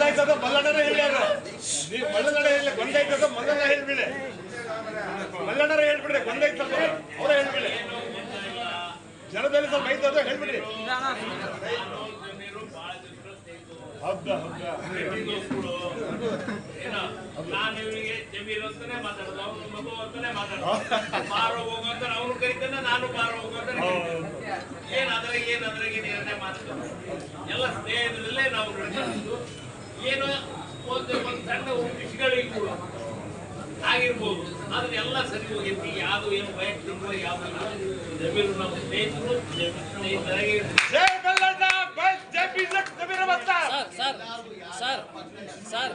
ಗೊಂದಾಯ್ತದ ಮಲ್ಲಣ್ಣನ ಹೇಳ್ಯಾರ. ನೀವು ಮಲ್ಲಣ್ಣ ಹೇಳಿ ಗೊಂದಾಯ್ತದ ಮಲ್ಲಣ್ಣ ಹೇಳ್ಬಿಡಿ. ಮಲ್ಲಣ್ಣರ ಹೇಳ್ಬಿಡ್ರಿ, ಗೊಂದಾಯ್ತದ ಅವರೇ ಹೇಳ್ಬಿಡಿ. ಜನದಲ್ಲಿ ಸ್ವಲ್ಪ ಐತದ ಹೇಳ್ಬಿಡ್ರಿ. ಹೌದಾ ನಾನು ಇವರಿಗೆ ಜಮೀರ್ ಅಂತಾನೆ ಮಾತಾಡೋದು, ಅವ್ನು ಮಗು ಅಂತಾನೆ ಮಾತಾಡೋದು. ಬಾರ್ ಹೋಗೋ ಅಂತ ಅವ್ನು ಕರಿತಾನೆ, ನಾನು ಬಾರ್ ಹೋಗೋ ಅಂತ ಏನಾದ್ರಾಗ ನಿರ್ಣಯ ಮಾಡ್ತಾರೆ. ಎಲ್ಲ ಸ್ನೇಹದಲ್ಲೇ ನಾವು ನಡೆಸೋದು. ಏನು ಒಂದು ಸಣ್ಣ ವಿಷಯಗಳಿಗೂ ಆಗಿರ್ಬೋದು, ಅದನ್ನೆಲ್ಲ ಸರಿ ಹೋಗೈತಿ. ಯಾವುದು ಏನು ವೈಯಕ್ತಿಕ ಯಾವುದಿಲ್ಲ. ಜಮೀರು ನಮ್ಮ ಸ್ನೇಹಿತರು, ಸ್ನೇಹಿತರಾಗಿ ಸರ್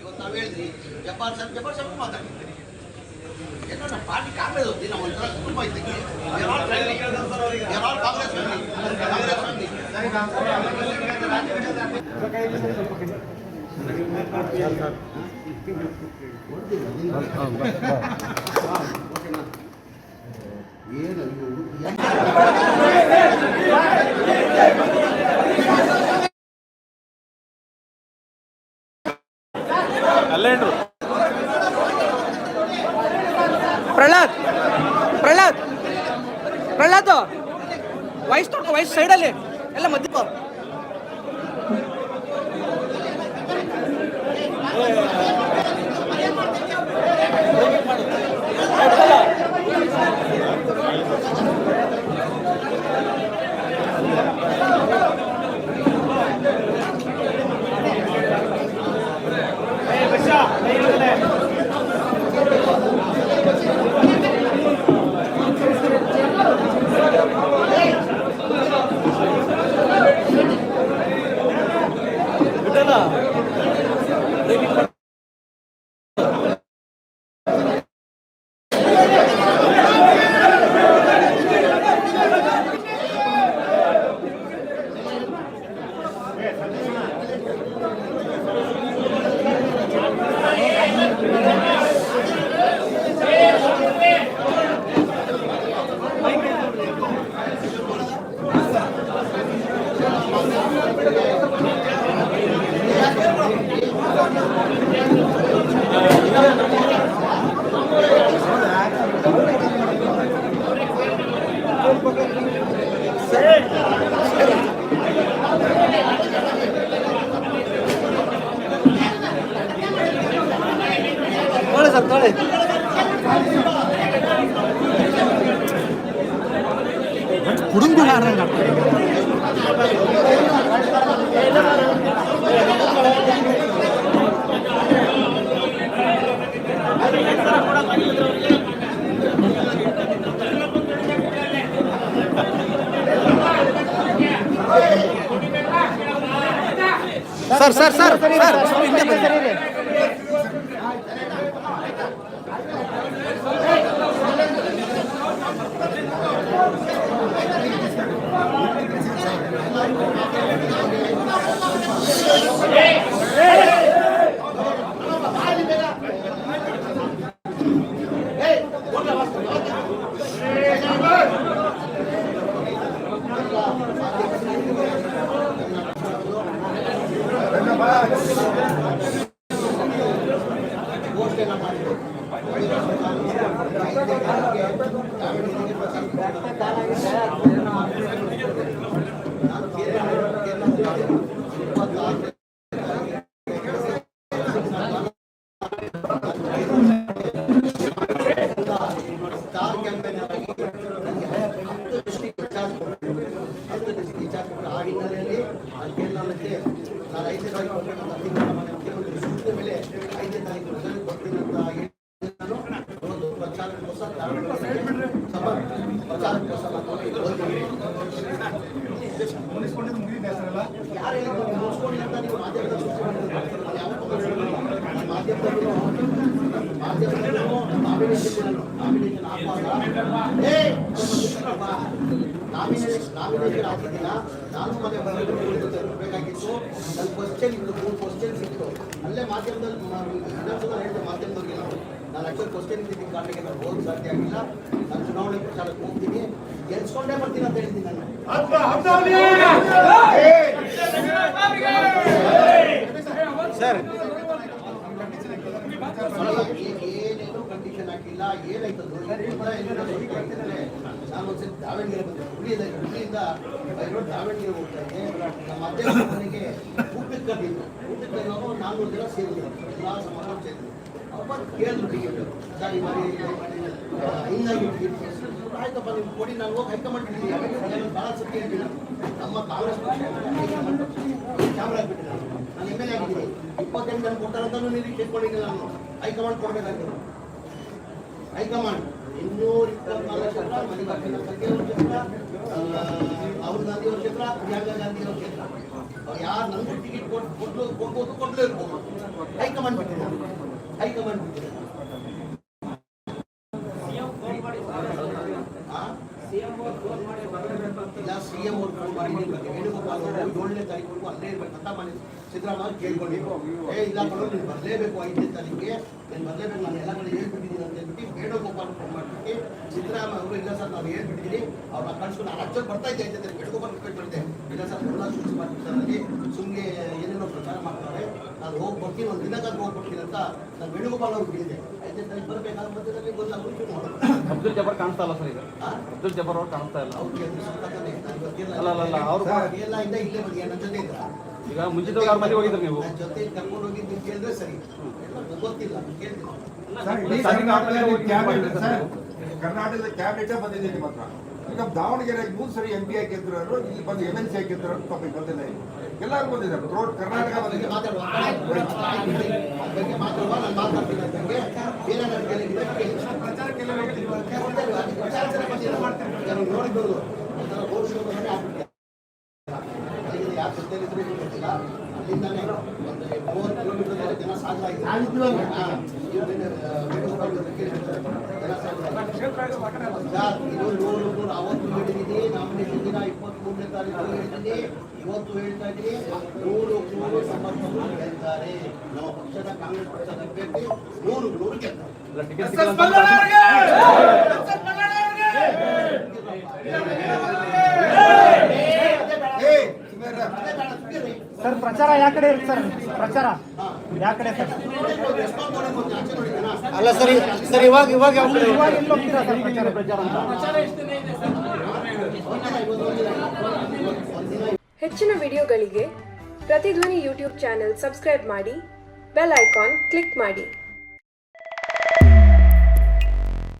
ಇವತ್ತು ನಾವು ಹೇಳಿದ್ರಿ ಜಬ್ಬಾರ್ ಸಾಹೇಬ್ ಮಾತಾಡ್ತೀವಿ. ಏನೋ ನಮ್ಮ ಪಾರ್ಟಿ ಕಾಂಗ್ರೆಸ್ ಹೋಗ್ತೀವಿ, ನಾವು ಒಂಥರ ಕುಟುಂಬ ಇದ್ದೀವಿ. ಅಲ್ಲೇನ್ರು ಪ್ರಹ್ಲಾದ್ ವಯಸ್ಸು ತೊಡ್ಕೊ, ವಯಸ್ಸು ಸೈಡಲ್ಲಿ ಎಲ್ಲ ಮಧ್ಯ ತೊಳೆ ಕುಡುಂಬ sir sir sir Hey! Nomination ಆಗಿದ್ದಿಲ್ಲ. ನಾನು ಮನೆ ಬೇಕಾಗಿತ್ತು. ನನ್ನ ಕ್ವಶನ್ ಇತ್ತು, 3 ಕ್ವಶನ್ಸ್ ಇತ್ತು. ಅಲ್ಲೇ ಮಾಧ್ಯಮದಲ್ಲಿ ವಿಧಾನಸಭೆ ಹೇಳಿದೆ ಮಾಧ್ಯಮದವ್ರಿಗೆ ನಾನು ಆಕ್ಚುಲಿ ಕ್ವಶನ್ ಇದ್ದಿದ್ದ ಕಾರಣಕ್ಕೆ ನಾನು ಓದ್ ಸಾಧ್ಯ ಆಗಿಲ್ಲ. ನಾನು ಚುನಾವಣೆ ಪ್ರಚಾರಕ್ಕೆ ಹೋಗ್ತೀನಿ, ಗೆಲ್ಸ್ಕೊಂಡೇ ಬರ್ತೀನಿ ಅಂತ ಹೇಳ್ತೀನಿ ನಾನು. ಸರ್ ಏನೇನು ಕಂಡೀಷನ್ ಹಾಕಿಲ್ಲ. ಏನಾಯ್ತದ್ದು ನಾನು ಒಂದ್ಸರಿ ದಾವಣಗೆರೆ ಬಂದೆ. ಹುಬ್ಳಿಯಿಂದ ದಾವಣಗೆರೆ ಹೋಗ್ತಾ ಇದ್ದೆ. ನಮ್ಮ ಅಧ್ಯಕ್ಷ ಮನೆಗೆ ಊಟಕ್ಕೆ ಕರೆದಿದ್ದು. ಊಟಕ್ಕೆ ನಾವು 400 ಜನ ಸೇರಿದ್ರು, ಎಲ್ಲ ಸಮಾಜ ಸೇರಿದ್ರು. ಅವ್ರು ಕೇಳಿದ್ರು ಟಿಕೆಟ್, ಸರ್ ಈ ಮಾಡಿ ಹಿಂಗಾಗಿ ಟಿಕೆಟ್ ಆಯ್ತಪ್ಪ ನೀವು ಕೊಡಿ, ನಾನು ಹೋಗಿ ಹೈಕಮಾಂಡ್ ಇದ್ದೀನಿ. ನಾನು ಭಾಳ ಸತ್ಯ ಹೇಳ್ತೀನಿ, ನಮ್ಮ ಕಾಂಗ್ರೆಸ್ ಪಕ್ಷ ಹೈಕಮಾಂಡ್ ಕ್ಯಾಮ್ರಾ ಹಾಕ್ಬಿಟ್ಟಿಲ್ಲ. ನಾನು ಎಮ್ ಎಲ್ ಎ ಆಗಿದ್ದೀನಿ. 28 ಜನ ಕೊಟ್ಟಾರಂತಲೂ ನಿರೀಕ್ಷೆ ಇಟ್ಕೊಂಡಿದ್ದೆ. ನಾನು ಹೈಕಮಾಂಡ್ ಕೊಡಬೇಕಾಗಿತ್ತು. ಹೈಕಮಾಂಡ್ 224 ಕ್ಷೇತ್ರ, ಮಲ್ಲಿಕಾರ್ಜುನ ಖರ್ಗೆ ಅವ್ರ ಕ್ಷೇತ್ರ, ರಾಹುಲ್ ಗಾಂಧಿ ಅವ್ರ ಕ್ಷೇತ್ರ, ಪ್ರಿಯಾಂಕಾ ಗಾಂಧಿ ಅವ್ರ ಕ್ಷೇತ್ರ. ಅವ್ರು ಯಾರು ನನಗೂ ಟಿಕೆಟ್ ಕೊಡ್ಬೋದು, ಕೊಡಲೇ ಇರ್ಬೋದು. ಹೈಕಮಾಂಡ್ ಬಿಟ್ಟಿಲ್ಲ. ಹೈಕಮಾಂಡ್ ಬಿಟ್ಟಿಲ್ಲ. ಇಲ್ಲ, ಸಿಎಂ ಅವ್ರು ಫೋನ್ ಮಾಡಿ ವೇಣುಗೋಪಾಲ್ ಅವರು 7ನೇ ತಾರೀಕು ಅಲ್ಲೇ ಇರ್ಬೇಕಂತ ಮನೆ ಸಿದ್ದರಾಮಯ್ಯ ಕೇಳ್ಕೊಂಡಿದ್ರು. ಇಲ್ಲ ಕಣೋ, ನೀನು ಬರಲೇಬೇಕು 5ನೇ ತಾರೀಕಿಗೆ, ನೀನು ಬರಲೇಬೇಕು, ನಾನು ಎಲ್ಲ ಕಡೆ ಹೇಳ್ಬಿಟ್ಟಿದ್ದೀನಿ ಅಂತ ಹೇಳ್ಬಿಟ್ಟು ವೇಣುಗೋಪಾಲ್ ಫೋನ್ ಮಾಡ್ಬಿಟ್ಟು ಸಿದ್ದರಾಮಯ್ಯ ಅವರು ಇಲ್ಲ ಸರ್ ನಾವು ಹೇಳ್ಬಿಟ್ಟಿದ್ದೀನಿ, ಅವ್ರನ್ನ ಕಳ್ಸ್ಕೊಂಡು ನಾನು ಆಕ್ಚುಲಿ ಬರ್ತಾ ಇದ್ದೆ ಅಂತ ವೇಣುಗೋಪಾಲ್ ರಿಕ್ವೆಸ್ಟ್ ಮಾಡಿದ್ದೆ. ಇಲ್ಲ ಸರ್ ಎಲ್ಲ ಸೂಚನೆ ಮಾಡ್ತಿದ್ದಾರೆ, ಸುಮ್ಮನೆ ಏನೇನೋ ಪ್ರಚಾರ ಮಾಡ್ತಾರೆ, ನಾನು ಹೋಗಿ ಬರ್ತೀನಿ, ಒಂದು ದಿನಕ್ಕಾದ್ರೂ ಹೋಗ್ಬಿಡ್ತೀನಿ ಅಂತ ನಾನು ವೇಣುಗೋಪಾಲ್ ಅವ್ರಿಗೆ ಹೇಳಿದೆ. 5ನೇ ತಾರೀಕು ಬರಬೇಕಾದ ಮಧ್ಯದಲ್ಲಿ ಗೊತ್ತಾಗ ಅಬ್ದುಲ್ ಜಬ್ಬಾರ್ ಕಾಣಿಸ್ತಾ ಇಲ್ಲ ಸರ್ ಈಗ. ಅಬ್ದುಲ್ ಜಬ್ಬಾರ್ ಅವ್ರು ಕಾಣಿಸ್ತಾ ಇಲ್ಲ. ಎಲ್ಲ ಇಂದ ಇಲ್ಲೇ ಬಂದಿ ನನ್ನ ಜೊತೆ ಇದ್ರ. ಈಗ ಮುಂಚಿತವಾಗಿ ಅವ್ರ ಮನೆ ಹೋಗಿದ್ರು ನೀವು. ನನ್ನ ಜೊತೆ ಕರ್ಕೊಂಡು ಹೋಗಿದ್ದು ಕೇಳಿದ್ರೆ ಸರಿ, ಗೊತ್ತಿಲ್ಲ ಕೇಳ್ತೀನಿ. ಕರ್ನಾಟಕದ ಕ್ಯಾಬಿನೆಟ್ ಬಂದಿದ್ದೀನಿ ಮಾತ್ರ. ಈಗ ದಾವಣಗೆರೆ 3 ಸರಿ MP ಆಗಿದ್ರು, ಇಲ್ಲಿ ಬಂದು MNC ಆಗಿದ್ರು, ಟಾಪಿಕ್ ಬಂದಿಲ್ಲ. ಎಲ್ಲರೂ ಬಂದಿದ್ದಾರೆ, ಥ್ರೋಟ್ ಕರ್ನಾಟಕ ಬಂದಿದೆ. ಮಾತಾಡುವ ನಾನು ಮಾತಾಡ್ತೀನಿ ಅಂತಂಗೆ ನೋಡಿದ್ರು ರೋಡ್ ಶೋ ಯಾರು ಜೊತೆಲಿದ್ರು ಗೊತ್ತಿಲ್ಲ. ಅಲ್ಲಿಂದಾನೆ ಒಂದು 30 ಕಿಲೋಮೀಟರ್ ಜನ ಸಾಧ್ಯ ಆಯಿತು. ಇದು 100 ಅವತ್ತು ಹೇಳಿದ್ದೀನಿ, ನಾಮಿನೇಷನ್ ದಿನ 23ನೇ ತಾರೀಕು ಹೇಳಿದ್ದೀನಿ, ಇವತ್ತು ಹೇಳ್ತಾ ಇದ್ದೀನಿ. 100 ಸಮರ್ಥಕರು ಹೇಳ್ತಾರೆ, ನಮ್ಮ ಪಕ್ಷದ ಕಾಂಗ್ರೆಸ್ ಪಕ್ಷದ ಅಭ್ಯರ್ಥಿ 100 ಗೆಲ್ತಾರೆ. ಸರ್ ಪ್ರಚಾರ ಯಾ ಕಡೆ ಇರುತ್ತೆ ಸರ್? ಪ್ರಚಾರ ಯಾ ಕಡೆ ಸರ್? ಅಲ್ಲ ಸರಿ ಸರ್, ಇವಾಗ ಎಲ್ಲಿ ಹೋಗ್ತೀರಾ ಸರ್ ಪ್ರಚಾರ ಅಂತ? ಹೆಚ್ಚಿನ ವಿಡಿಯೋಗಳಿಗೆ ಪ್ರತಿಧ್ವನಿ ಯೂಟ್ಯೂಬ್ ಚಾನೆಲ್ ಸಬ್ಸ್ಕ್ರೈಬ್ ಮಾಡಿ, ಬೆಲ್ ಐಕಾನ್ ಕ್ಲಿಕ್ ಮಾಡಿ.